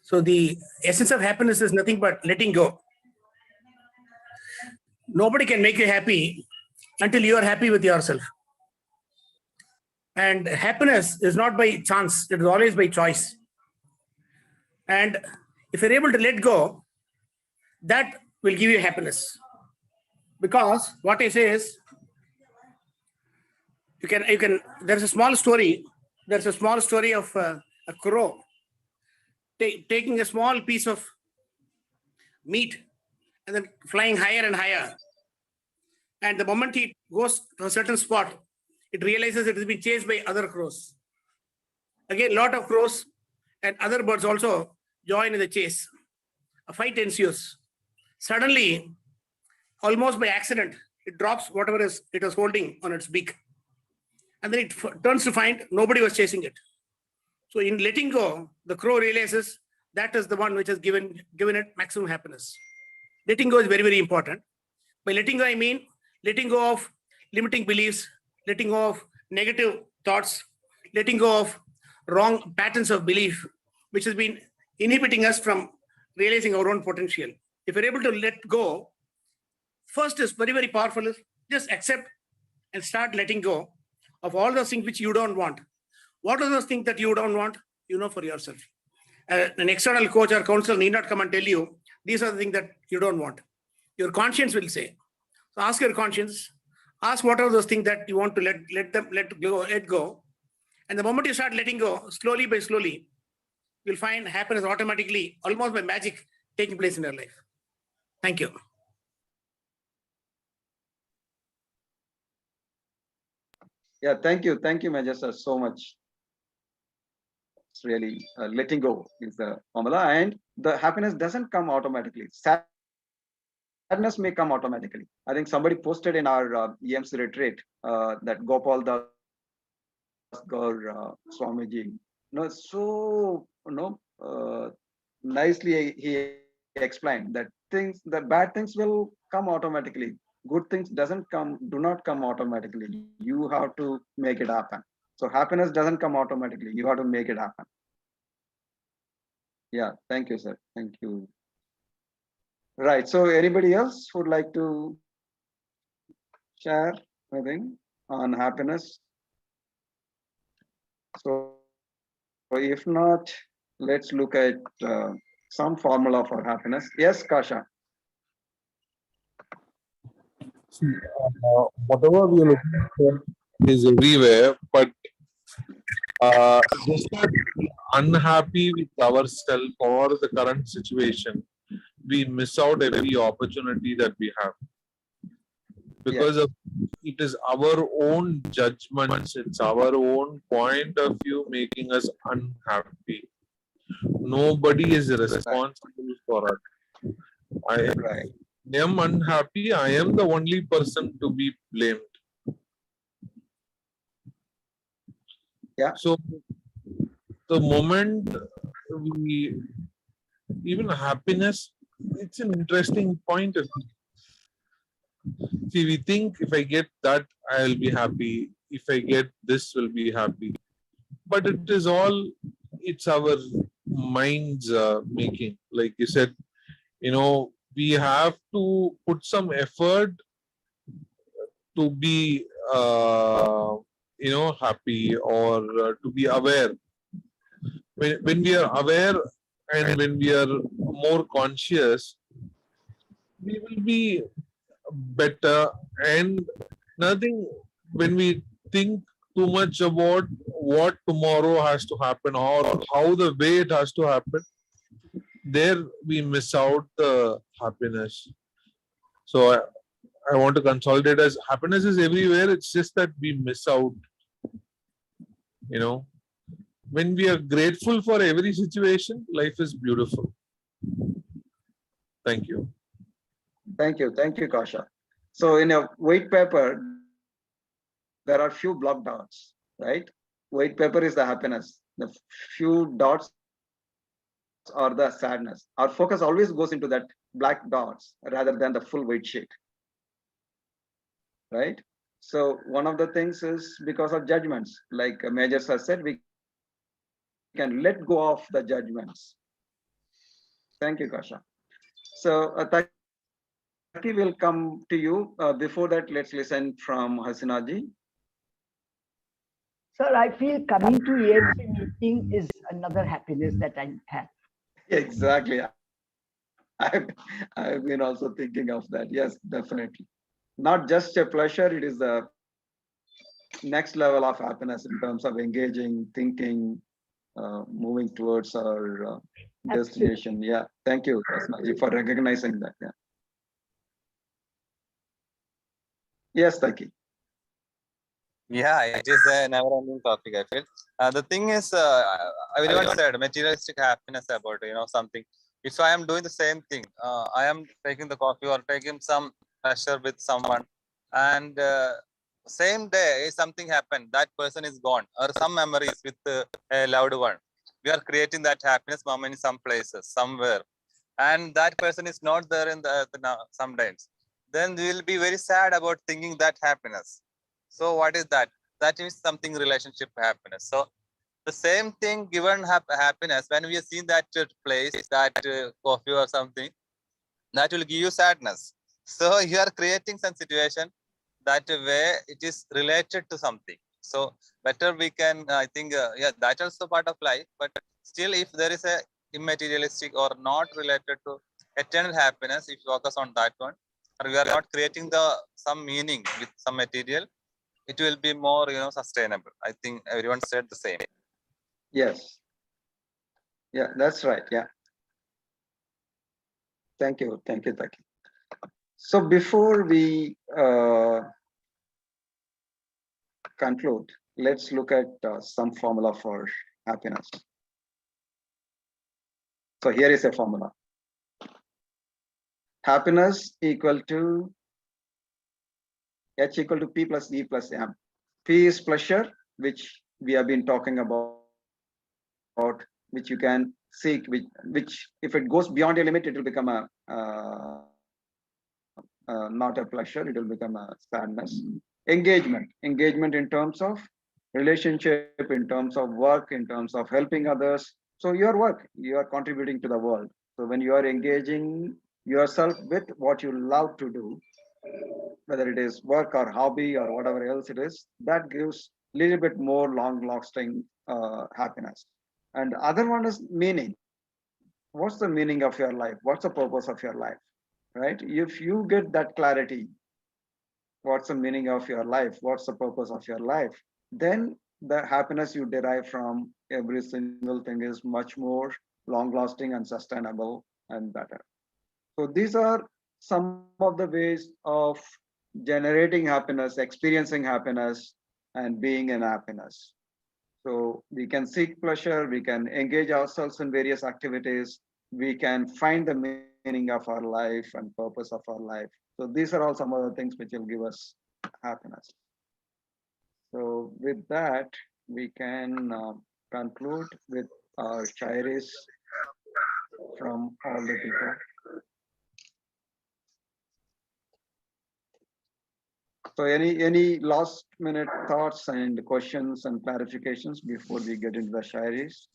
So the essence of happiness is nothing but letting go. Nobody can make you happy until you are happy with yourself. And happiness is not by chance, it is always by choice. And if you're able to let go, that will give you happiness. Because what I say is, there's a small story of a crow taking a small piece of meat and then flying higher and higher. And the moment it goes to a certain spot, it realizes it has been chased by other crows. Again, a lot of crows and other birds also join in the chase. A fight ensues. Suddenly, almost by accident, it drops whatever it was holding on its beak. And then it turns to find nobody was chasing it. So in letting go, the crow realizes that is the one which has given it maximum happiness. Letting go is very, very important. By letting go, I mean letting go of limiting beliefs, letting go of negative thoughts, letting go of wrong patterns of belief, which has been inhibiting us from realizing our own potential. If you're able to let go, first is very, very powerful, is just accept and start letting go of all those things which you don't want. What are those things that you don't want? You know for yourself. An external coach or counselor need not come and tell you, these are the things that you don't want. Your conscience will say. So ask your conscience, ask what are those things that you want to let go. And the moment you start letting go, slowly by slowly, you'll find happiness automatically, almost by magic, taking place in your life. Thank you. Yeah, thank you, Major sir, so much. It's really letting go is the formula, and the happiness doesn't come automatically. Sadness may come automatically. I think somebody posted in our EMC retreat that Gopal Das Gaur Swamiji, nicely he explained that bad things will come automatically. Good things do not come automatically. You have to make it happen. So happiness doesn't come automatically. You have to make it happen. Yeah, thank you, sir. Thank you. Right. So anybody else would like to share anything on happiness? So if not, let's look at some formula for happiness. Yes, Kasha. Whatever we are looking for is everywhere, but just that unhappy with ourselves or the current situation, we miss out every opportunity that we have because of it is our own judgments, it's our own point of view making us unhappy. Nobody is responsible for us. I am unhappy. I am the only person to be blamed. Yeah. So the moment we even happiness, it's an interesting point. See, we think if I get that, I'll be happy. If I get this, will be happy. But it is all, it's our mind's making. Like you said, we have to put some effort to be, happy or to be aware. When we are aware and when we are more conscious, we will be better. And nothing, when we think too much about what tomorrow has to happen or how the way it has to happen, there we miss out the happiness. So I want to consolidate as happiness is everywhere. It's just that we miss out. When we are grateful for every situation, life is beautiful. Thank you. Thank you, Kasha. So in a white paper, there are few black dots, right? White paper is the happiness. The few dots are the sadness. Our focus always goes into that black dots rather than the full white sheet, right? So one of the things is because of judgments, like Major Sir said, we can let go of the judgments. Thank you, Kasha. So Taki will come to you. Before that, let's listen from Hasina ji. Sir, I feel coming to EMC meeting is another happiness that I have. Exactly. I've been also thinking of that. Yes, definitely. Not just a pleasure, it is the next level of happiness in terms of engaging, thinking, moving towards our destination. Yeah, thank you, Hasina, for recognizing that. Yeah. Yes, Taki. Yeah, it is a never-ending topic, I feel. The thing is, everyone said materialistic happiness about, something. If I am doing the same thing, I am taking the coffee or taking some pleasure with someone, and same day something happened, that person is gone, or some memories with a loved one. We are creating that happiness moment in some places, somewhere, and that person is not there in the now sometimes. Then we will be very sad about thinking that happiness. So what is that? That is something relationship happiness. So the same thing given happiness, when we have seen that place, that coffee or something, that will give you sadness. So you are creating some situation that way it is related to something. So better we can, I think, yeah, that's also part of life. But still, if there is a immaterialistic or not related to eternal happiness, if you focus on that one, or we are not creating some meaning with some material, it will be more, sustainable. I think everyone said the same. Yes. Yeah, that's right. Yeah. Thank you, Taki. So before we conclude, let's look at some formula for happiness. So here is a formula. Happiness equal to H equal to P plus E plus M. P is pleasure, which we have been talking about, which you can seek, which if it goes beyond a limit, it will become a not a pleasure, it will become a sadness. Engagement in terms of relationship, in terms of work, in terms of helping others. So your work, you are contributing to the world. So when you are engaging yourself with what you love to do, whether it is work or hobby or whatever else it is, that gives a little bit more long-lasting happiness. And the other one is meaning. What's the meaning of your life? What's the purpose of your life? Right? If you get that clarity, what's the meaning of your life, what's the purpose of your life, then the happiness you derive from every single thing is much more long lasting and sustainable and better. So these are some of the ways of generating happiness, experiencing happiness, and being in happiness. So we can seek pleasure, we can engage ourselves in various activities, we can find the meaning of our life and purpose of our life. So these are all some of the things which will give us happiness. So with that, we can conclude with our shairis from all the people. So any last minute thoughts and questions and clarifications before we get into the shairis?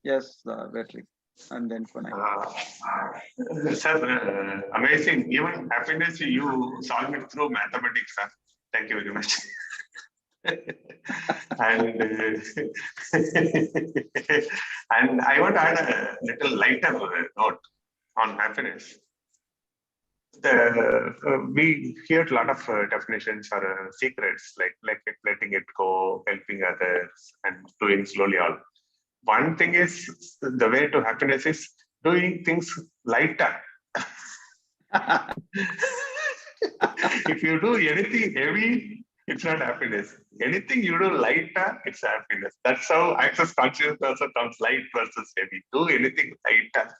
Yes, Vetri, and then Kunal. Sir, amazing. Even happiness, you solve it through mathematics, sir. Thank you very much. and and I want to add a little lighter note on happiness. We hear a lot of definitions or secrets like letting it go, helping others, and doing slowly all. One thing is the way to happiness is doing things lighter. If you do anything heavy, it's not happiness. Anything you do lighter, it's happiness. That's how access consciousness also comes, light versus heavy. Do anything lighter.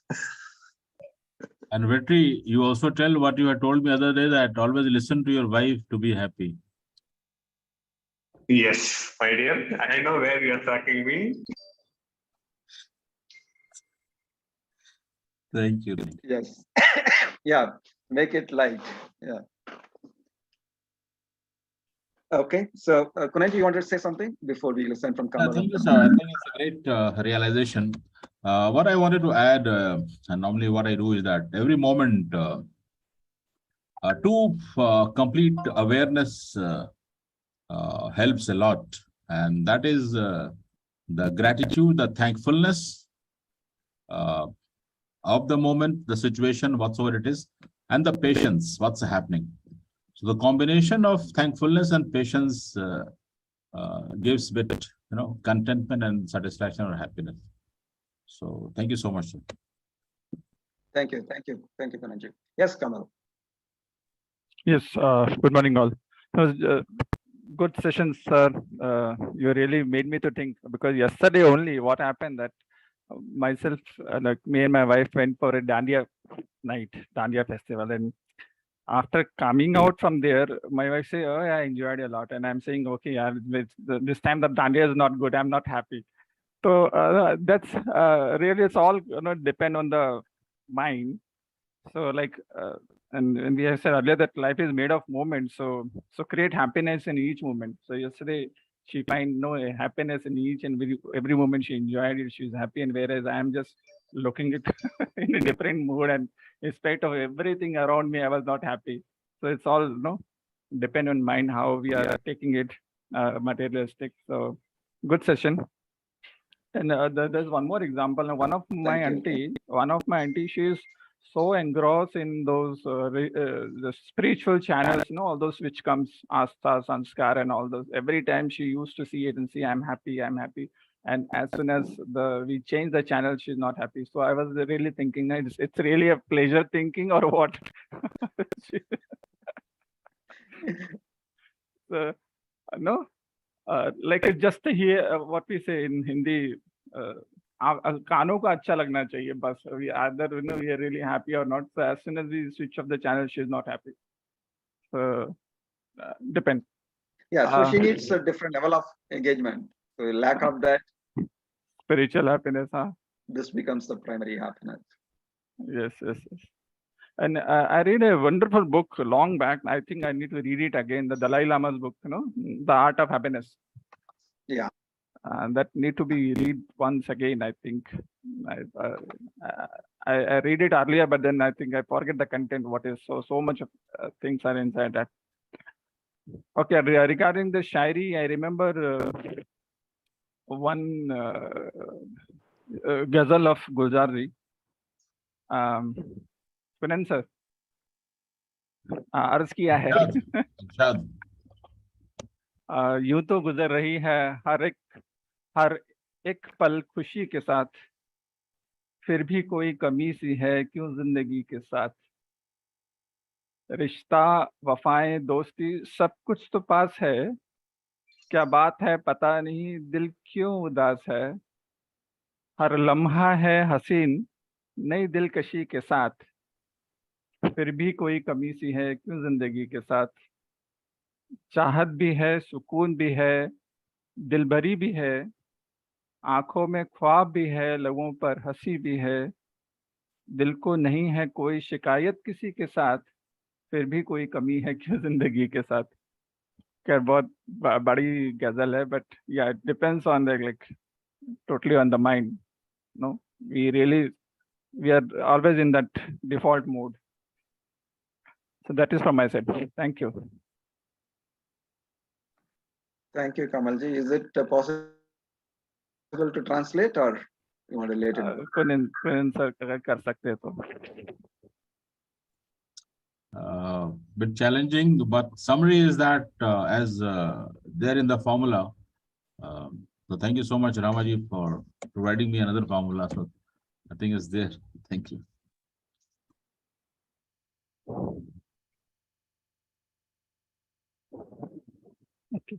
And Vetri, you also tell what you had told me other day, that always listen to your wife to be happy. Yes, my dear. I know where you are tracking me. Thank you. Yes. Yeah, make it light. Yeah. Okay, so Kunal, you wanted to say something before we listen from Kamal? Thank you, sir. I think it's a great realization. What I wanted to add, and normally what I do is that every moment to complete awareness helps a lot. And that is the gratitude, the thankfulness of the moment, the situation, whatsoever it is, and the patience, what's happening. So the combination of thankfulness and patience gives bit, contentment and satisfaction or happiness. So thank you so much, sir. Thank you, Kunal. Yes, Kamal. Yes, good morning all. It was good session, sir. You really made me to think, because yesterday only what happened that myself, like me and my wife went for a Dandiya night, Dandiya festival, and after coming out from there, my wife say, "Oh, I enjoyed a lot," and I'm saying, "Okay, yeah, this time the Dandiya is not good. I'm not happy." So that's really, it's all depend on the mind. So like, and we have said earlier that life is made of moments. So create happiness in each moment. So yesterday she find happiness in each and every moment. She enjoyed it. She's happy, and whereas I am just looking at in a different mood, and in spite of everything around me, I was not happy. So it's all depend on mind how we are taking it materialistic. So good session. And there's one more example. Now, one of my auntie, she is so engrossed in those the spiritual channels, all those which comes Asta, Sanskar, and all those. Every time she used to see it and see, I'm happy. And as soon as we change the channel, she's not happy. So I was really thinking, it's really a pleasure thinking or what? So, no. Like just to hear what we say in Hindi, कानों को अच्छा लगना चाहिए बस. We either we are really happy or not. So as soon as we switch off the channel, she is not happy. So depends. Yeah, so she needs a different level of engagement. So lack of that, spiritual happiness, this becomes the primary happiness. Yes. And I read a wonderful book long back. I think I need to read it again. The Dalai Lama's book, The Art of Happiness. Yeah. That need to be read once again. I think I read it earlier, but then I think I forget the content. What is so much of things are inside that. Okay, regarding the Shairi, I remember one ghazal of Gulzar ji. Kunal sir. अर्ज किया है। Irshad. यूं तो गुजर रही है हर एक पल खुशी के साथ, फिर भी कोई कमी सी है क्यों जिंदगी के साथ। रिश्ता, वफाएं, दोस्ती सब कुछ तो पास है, क्या बात है पता नहीं दिल क्यों उदास है। हर लम्हा है हसीन नई दिलकशी के साथ, फिर भी कोई कमी सी है क्यों जिंदगी के साथ। चाहत भी है, सुकून भी है, दिलबरी भी है, आंखों में ख्वाब भी है, लबों पर हंसी भी है। दिल को नहीं है कोई शिकायत किसी के साथ, फिर भी कोई कमी है क्यों जिंदगी के साथ। खैर बहुत बड़ी गजल है, बट या it depends on the like totally on the mind. No, we are always in that default mode. So that is from my side. Thank you. Thank you, Kamalji. Is it possible to translate or you want to let it? Kunal sir अगर कर सकते हैं तो. Bit challenging, but summary is that as there in the formula. So thank you so much, Ramaji, for providing me another formula. So I think it's there. Thank you. Okay.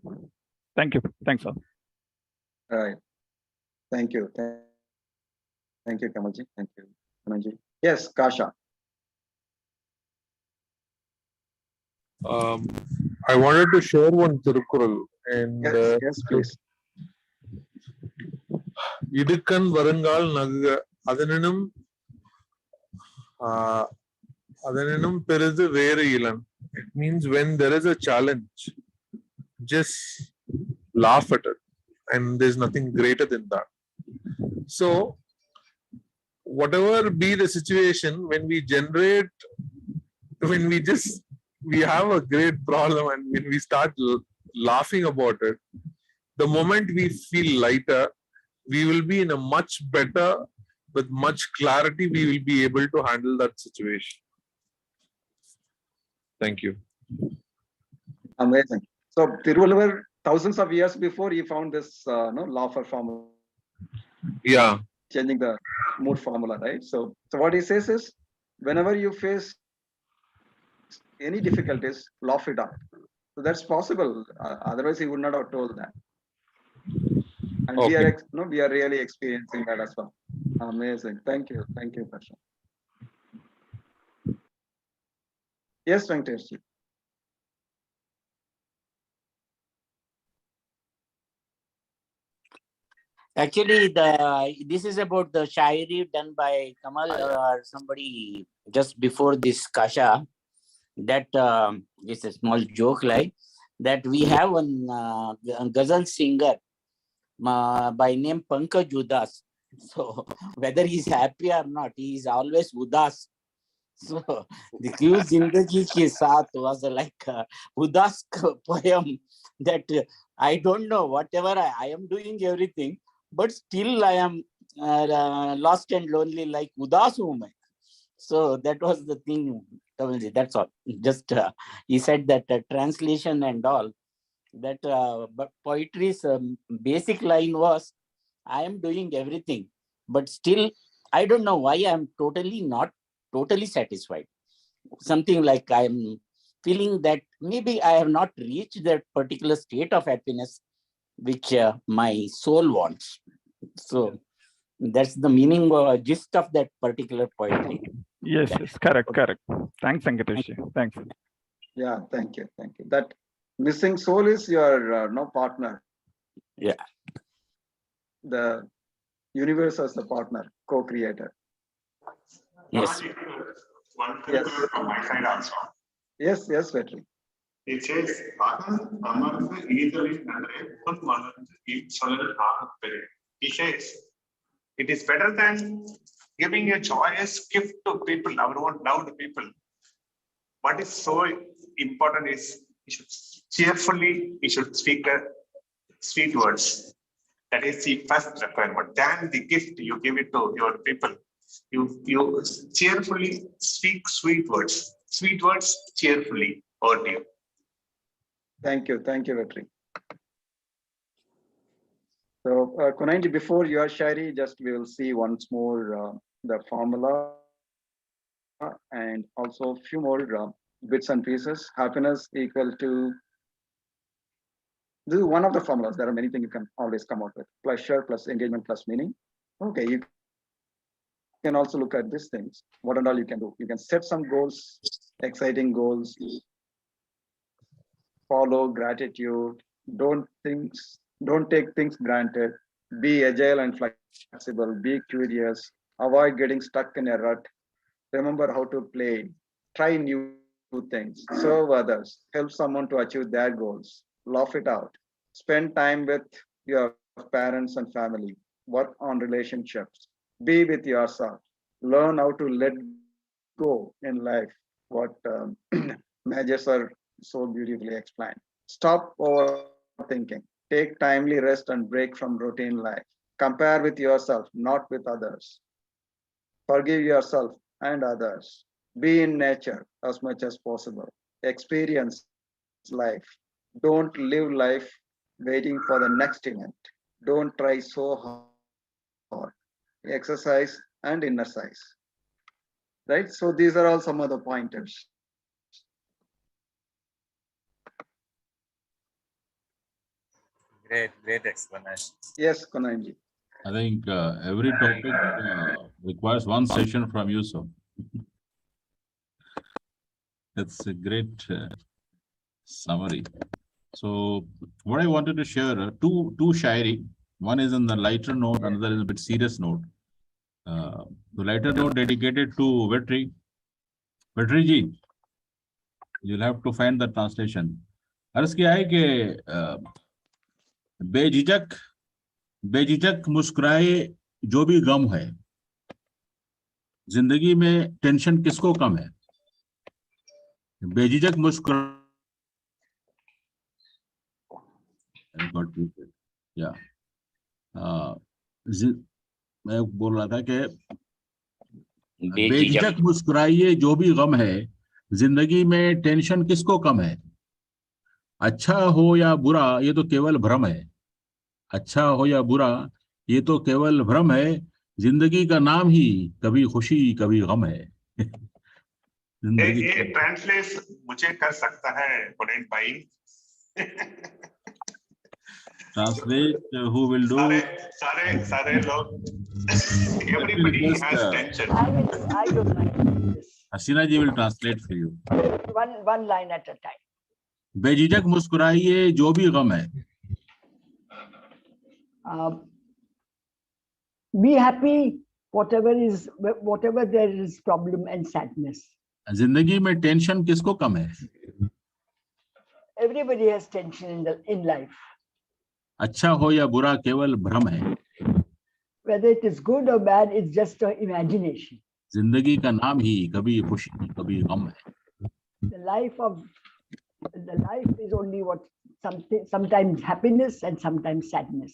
Thank you. Thanks all. All right. Thank you. Thank you, Kamalji. Thank you, Kamalji. Yes, Kasha. I wanted to share one Tirukkural, and yes, please. Idukkan Varangal Naga Adananum Peredu Vere Ilan. It means when there is a challenge, just laugh at it, and there's nothing greater than that. So, whatever be the situation, when we have a great problem, and when we start laughing about it, the moment we feel lighter, we will be in a much better, with much clarity, we will be able to handle that situation. Thank you. Amazing. So Tiruvallur, thousands of years before, he found this laugher formula. Yeah. Changing the mood formula, right? So what he says is, whenever you face any difficulties, laugh it up. So that's possible. Otherwise, he would not have told that. And Okay. we are really experiencing that as well. Amazing. Thank you, Kasha. Yes, Venkateshji. Actually, this is about the shairi done by Kamal or somebody just before this Kasha. That is a small joke, like that we have one ghazal singer by name Pankaj Udas. So whether he's happy or not, he is always Udas. So the Kyun Zindagi Ke Saath was like a Udas poem that I don't know, whatever I am doing everything, but still I am lost and lonely like Udas hu main. So that was the thing. That's all. Just he said that translation and all. That but poetry's basic line was, I am doing everything, but still I don't know why I am not totally satisfied. Something like I am feeling that maybe I have not reached that particular state of happiness which my soul wants. So that's the meaning or gist of that particular poetry. Yes, correct. Thanks, Venkateshji. Thanks. Yeah, thank you. That missing soul is your partner. Yeah. The universe as the partner, co-creator. Yes. One from my side also. Yes, Vetri. It says, he says, it is better than giving a joyous gift to people, loved people. What is so important is you should speak sweet words. That is the first requirement. Then the gift you give it to your people. You cheerfully speak sweet words. sweet words cheerfully. Over to you. Thank you, Vetri. So, Kunanji, before your Shairi, just we will see once more the formula and also few more bits and pieces. Happiness equal to, this is one of the formulas. There are many things you can always come out with. Pleasure plus engagement plus meaning. Okay, you can also look at these things. What and all you can do. You can set some goals, exciting goals, follow gratitude, don't take things granted, be agile and flexible, be curious, avoid getting stuck in a rut, remember how to play, try new things, serve others, help someone to achieve their goals, laugh it out, spend time with your parents and family, work on relationships, be with yourself, learn how to let go in life, what Major Sir so beautifully explained. Stop overthinking. Take timely rest and break from routine life. Compare with yourself, not with others. Forgive yourself and others. Be in nature as much as possible. Experience life. Don't live life waiting for the next event. Don't try so hard. Exercise and inner size. Right? So these are all some of the pointers. Great explanation. Yes, Kunanji. I think every topic requires one session from you, so that's a great summary. So what I wanted to share, two shairi. One is on the lighter note, another is a bit serious note. The lighter note dedicated to Vetri. Vetri ji, you'll have to find the translation. अर्ज किया है कि बेझिझक मुस्कुराए जो भी गम है, जिंदगी में टेंशन किसको कम है? बेझिझक मुस्कुराए, मैं बोल रहा था कि बेझिझक मुस्कुराइए जो भी गम है, जिंदगी में टेंशन किसको कम है? अच्छा हो या बुरा ये तो केवल भ्रम है, अच्छा हो या बुरा ये तो केवल भ्रम है, जिंदगी का नाम ही कभी खुशी कभी गम है. ये ट्रांसलेट मुझे कर सकता है पुनेट भाई? Translate who will do? सारे लोग. Everybody has tension. I don't mind. Hasina ji will translate for you. One line at a time. बेझिझक मुस्कुराइए जो भी गम है. Be happy whatever there is problem and sadness. जिंदगी में टेंशन किसको कम है? Everybody has tension in life. अच्छा हो या बुरा केवल भ्रम है. Whether it is good or bad, it's just an imagination. जिंदगी का नाम ही कभी खुशी कभी गम है. The life is only sometimes happiness and sometimes sadness.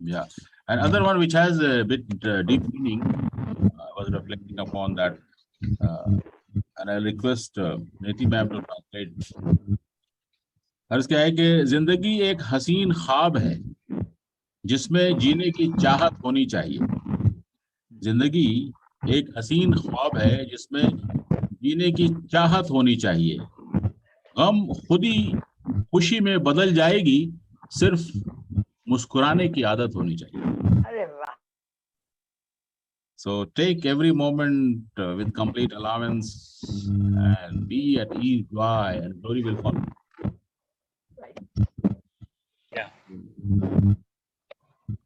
Yeah, and other one which has a bit deep meaning. I was reflecting upon that, and I request Neti ma'am to translate. अर्ज क्या है कि जिंदगी एक हसीन ख्वाब है जिसमें जीने की चाहत होनी चाहिए. जिंदगी एक हसीन ख्वाब है जिसमें जीने की चाहत होनी चाहिए. गम खुद ही खुशी में बदल जाएगी, सिर्फ मुस्कुराने की आदत होनी चाहिए. So take every moment with complete allowance and be at ease, joy, and glory will follow. Yeah.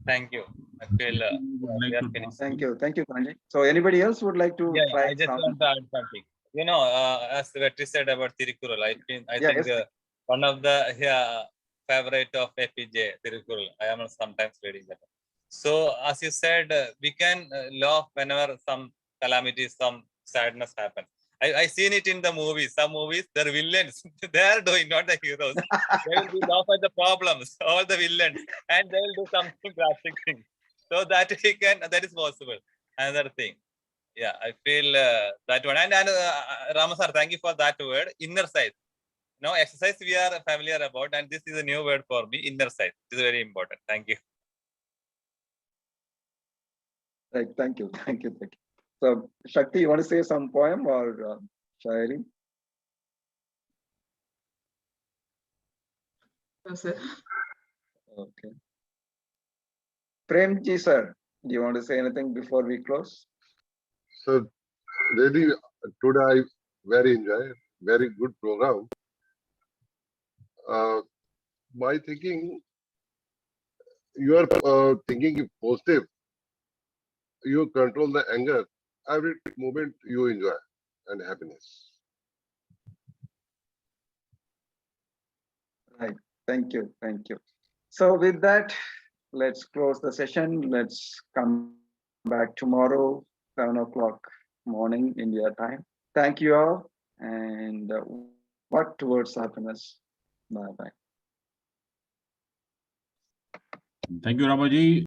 Thank you. I feel we are finished. Thank you, Kanji. So anybody else would like to try? I just want to add something. You know, as Vetri said about Tirukkural, I think one of the favorite of APJ, Tirukkural. I am sometimes reading that. So as you said, we can laugh whenever some calamities, some sadness happen. I seen it in the movies. Some movies, they're villains. They are doing, not the heroes. They will be laugh at the problems, all the villains, and they will do something drastic thing. So that we can, that is possible. Another thing. Yeah, I feel that one. And Rama sir, thank you for that word, inner sight. No exercise we are familiar about, and this is a new word for me, inner sight. This is very important. Thank you. Right, thank you, thank you, thank you. So Shakti, you want to say some poem or shairi? No, sir. Okay. Premji sir, do you want to say anything before we close? So really today I very enjoy, very good program. My thinking, you are thinking positive, you control the anger, every moment you enjoy and happiness. Right, thank you, thank you. So with that, let's close the session. Let's come back tomorrow, 7 o'clock morning India time. Thank you all, and work towards happiness. Bye bye. Thank you, Ramaji.